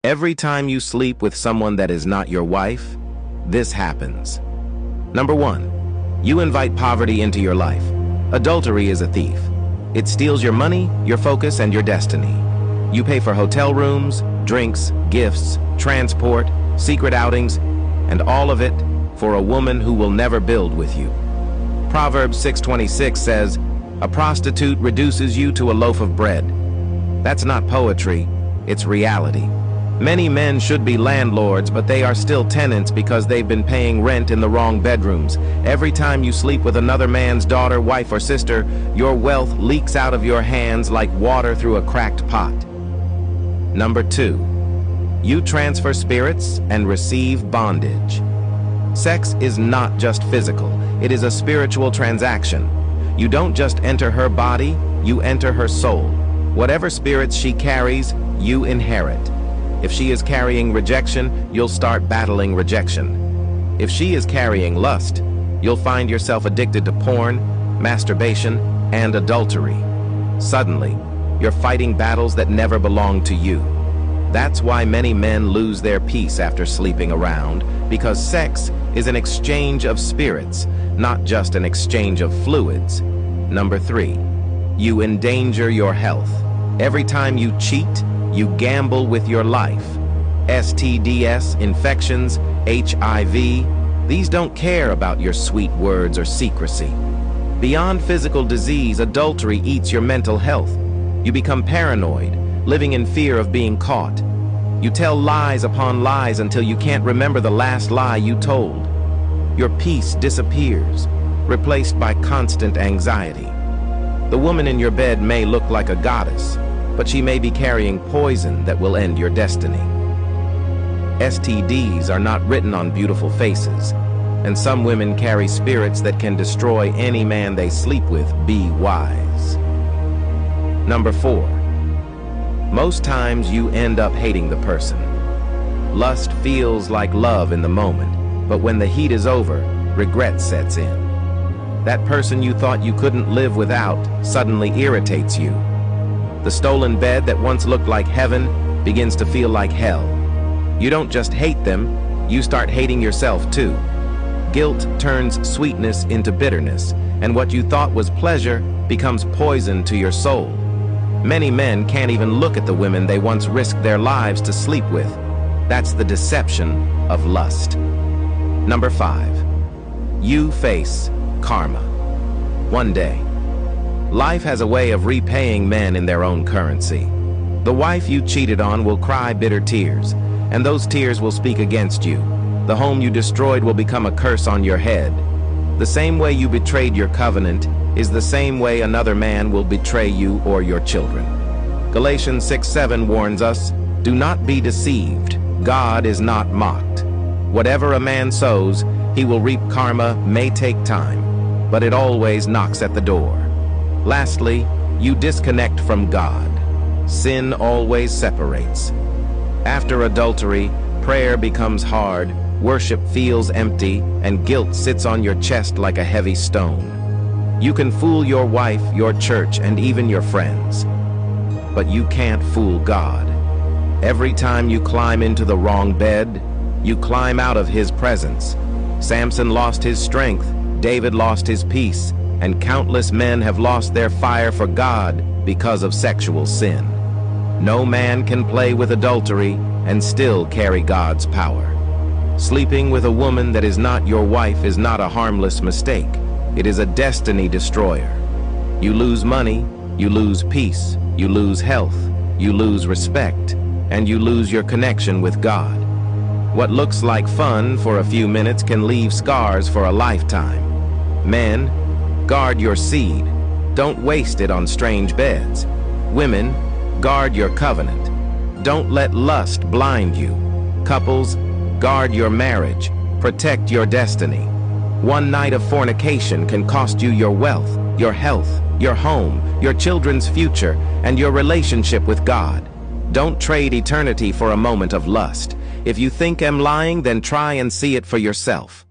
Every time you sleep with someone that is not your wife, this happens. Number 1, you invite poverty into your life. Adultery is a thief. It steals your money, your focus, and your destiny. You pay for hotel rooms, drinks, gifts, transport, secret outings, and all of it for a woman who will never build with you. Proverbs 6:26 says, "A prostitute reduces you to a loaf of bread." That's not poetry, it's reality. Many men should be landlords, but they are still tenants because they've been paying rent in the wrong bedrooms. Every time you sleep with another man's daughter, wife, or sister, your wealth leaks out of your hands like water through a cracked pot. Number 2, you transfer spirits and receive bondage. Sex is not just physical, it is a spiritual transaction. You don't just enter her body, you enter her soul. Whatever spirits she carries, you inherit. If she is carrying rejection, you'll start battling rejection. If she is carrying lust, you'll find yourself addicted to porn, masturbation, and adultery. Suddenly, you're fighting battles that never belonged to you. That's why many men lose their peace after sleeping around, because sex is an exchange of spirits, not just an exchange of fluids. Number 3, you endanger your health. Every time you cheat, you gamble with your life. STDs, infections, HIV, these don't care about your sweet words or secrecy. Beyond physical disease, adultery eats your mental health. You become paranoid, living in fear of being caught. You tell lies upon lies until you can't remember the last lie you told. Your peace disappears, replaced by constant anxiety. The woman in your bed may look like a goddess, but she may be carrying poison that will end your destiny. STDs are not written on beautiful faces, and some women carry spirits that can destroy any man they sleep with. Be wise. Number 4, most times you end up hating the person. Lust feels like love in the moment, but when the heat is over, regret sets in. That person you thought you couldn't live without suddenly irritates you. The stolen bed that once looked like heaven begins to feel like hell. You don't just hate them, you start hating yourself too. Guilt turns sweetness into bitterness, and what you thought was pleasure becomes poison to your soul. Many men can't even look at the women they once risked their lives to sleep with. That's the deception of lust. Number 5, you face karma. One day, life has a way of repaying men in their own currency. The wife you cheated on will cry bitter tears, and those tears will speak against you. The home you destroyed will become a curse on your head. The same way you betrayed your covenant is the same way another man will betray you or your children. Galatians 6:7 warns us, "Do not be deceived. God is not mocked. Whatever a man sows, he will reap. Karma may take time, but it always knocks at the door." Lastly, you disconnect from God. Sin always separates. After adultery, prayer becomes hard, worship feels empty, and guilt sits on your chest like a heavy stone. You can fool your wife, your church, and even your friends, but you can't fool God. Every time you climb into the wrong bed, you climb out of His presence. Samson lost his strength, David lost his peace, and countless men have lost their fire for God because of sexual sin. No man can play with adultery and still carry God's power. Sleeping with a woman that is not your wife is not a harmless mistake. It is a destiny destroyer. You lose money, you lose peace, you lose health, you lose respect, and you lose your connection with God. What looks like fun for a few minutes can leave scars for a lifetime. Men, guard your seed. Don't waste it on strange beds. Women, guard your covenant. Don't let lust blind you. Couples, guard your marriage. Protect your destiny. One night of fornication can cost you your wealth, your health, your home, your children's future, and your relationship with God. Don't trade eternity for a moment of lust. If you think I'm lying, then try and see it for yourself.